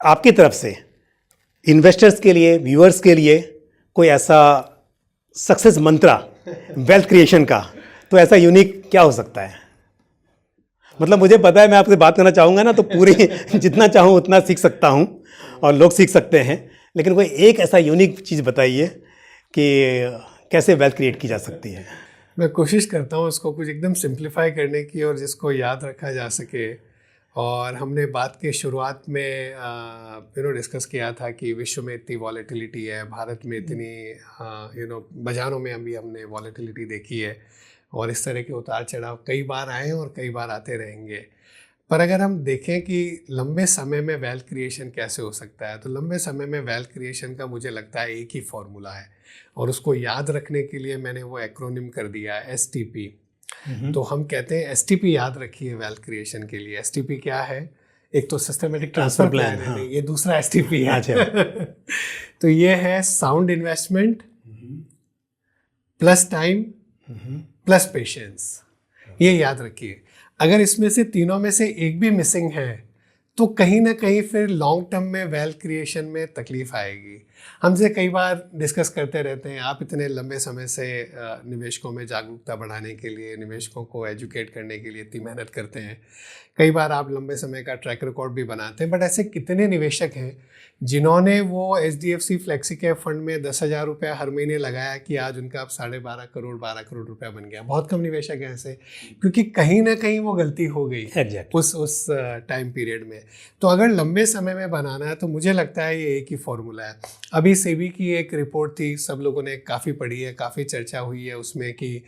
आपकी तरफ से इन्वेस्टर्स के लिए, व्यूअर्स के लिए कोई ऐसा सक्सेस मंत्रा वेल्थ क्रिएशन का, तो ऐसा यूनिक क्या हो सकता है? मतलब मुझे पता है, मैं आपसे बात करना चाहूँगा ना तो पूरी जितना चाहूँ उतना सीख सकता हूँ और लोग सीख सकते हैं, लेकिन कोई एक ऐसा यूनिक चीज़ बताइए कि कैसे वेल्थ क्रिएट की जा सकती है। मैं कोशिश करता हूँ उसको कुछ एकदम सिंप्लीफाई करने की और जिसको याद रखा जा सके। और हमने बात के शुरुआत में डिस्कस किया था कि विश्व में इतनी वॉलेटिलिटी है, भारत में इतनी बाजारों में अभी हमने वॉलेटिलिटी देखी है और इस तरह के उतार चढ़ाव कई बार आए और कई बार आते रहेंगे। पर अगर हम देखें कि लंबे समय में वेल्थ क्रिएशन कैसे हो सकता है, तो लंबे समय में वेल्थ क्रिएशन का मुझे लगता है एक ही फॉर्मूला है और उसको याद रखने के लिए मैंने वो एक्रोनिम कर दिया है STP। तो हम कहते हैं STP याद रखिए वेल्थ क्रिएशन के लिए। STP क्या है? एक तो सिस्टमेटिक ट्रांसफर प्लान है, ये दूसरा STP है। तो ये है sound investment plus time plus patience. ये याद रखिए। अगर इसमें से तीनों में से एक भी मिसिंग है तो कहीं ना कहीं फिर लॉन्ग टर्म में वेल्थ क्रिएशन में तकलीफ आएगी। हमसे कई बार डिस्कस करते रहते हैं, आप इतने लंबे समय से निवेशकों में जागरूकता बढ़ाने के लिए, निवेशकों को एजुकेट करने के लिए इतनी मेहनत करते हैं, कई बार आप लंबे समय का ट्रैक रिकॉर्ड भी बनाते हैं, बट ऐसे कितने निवेशक हैं जिन्होंने वो HDFC फ्लेक्सी कैप फंड में 10,000 रुपया हर महीने लगाया कि आज उनका अब 12.5 करोड़ 12 करोड़ रुपया बन गया? बहुत कम निवेशक हैं ऐसे, क्योंकि कहीं ना कहीं वो गलती हो गई उस टाइम पीरियड में। तो अगर लंबे समय में बनाना है तो मुझे लगता है ये एक ही फॉर्मूला है। अभी सेबी की एक रिपोर्ट थी, सब लोगों ने काफ़ी पढ़ी है, काफ़ी चर्चा हुई है उसमें कि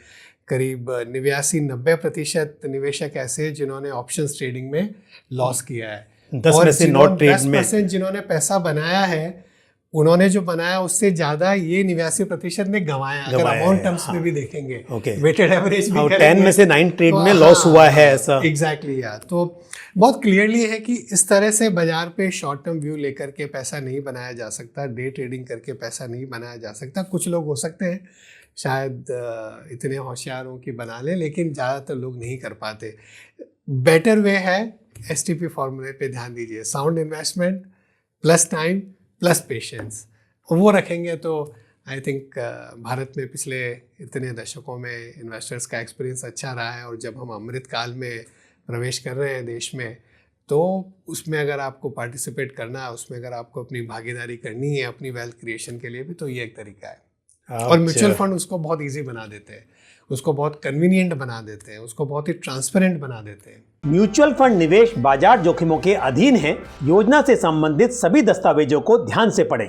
करीब 89-90% निवेशक ऐसे हैं जिन्होंने ऑप्शंस ट्रेडिंग में लॉस किया है। 10% जिन्होंने पैसा बनाया है, उन्होंने जो बनाया उससे ज्यादा ये 89% ने गंवाया। अगर अमाउंट टर्म्स में भी देखेंगे, वेटेड एवरेज भी 10 में से 9 ट्रेड में लॉस हुआ है ऐसा। एग्जैक्टली यार। तो बहुत क्लियरली है कि इस तरह से बाजार पे शॉर्ट टर्म व्यू लेकर के पैसा नहीं बनाया जा सकता, डे ट्रेडिंग करके पैसा नहीं बनाया जा सकता। कुछ लोग हो सकते हैं शायद इतने होशियार हों कि बना लें, लेकिन ज़्यादातर लोग नहीं कर पाते। बेटर वे है STP फॉर्मूले पे ध्यान दीजिए, sound investment plus time plus patience. वो रखेंगे तो आई थिंक भारत में पिछले इतने दशकों में इन्वेस्टर्स का एक्सपीरियंस अच्छा रहा है, और जब हम अमृत काल में प्रवेश कर रहे हैं देश में, तो उसमें अगर आपको पार्टिसिपेट करना है, उसमें अगर आपको अपनी भागीदारी करनी है अपनी वेल्थ क्रिएशन के लिए भी, तो ये एक तरीका है। और म्यूचुअल फंड उसको बहुत ईजी बना देते हैं, उसको बहुत कन्वीनियंट बना देते हैं, उसको बहुत ही ट्रांसपेरेंट बना देते हैं। म्यूचुअल फंड निवेश बाजार जोखिमों के अधीन है। योजना से संबंधित सभी दस्तावेजों को ध्यान से पढ़ें।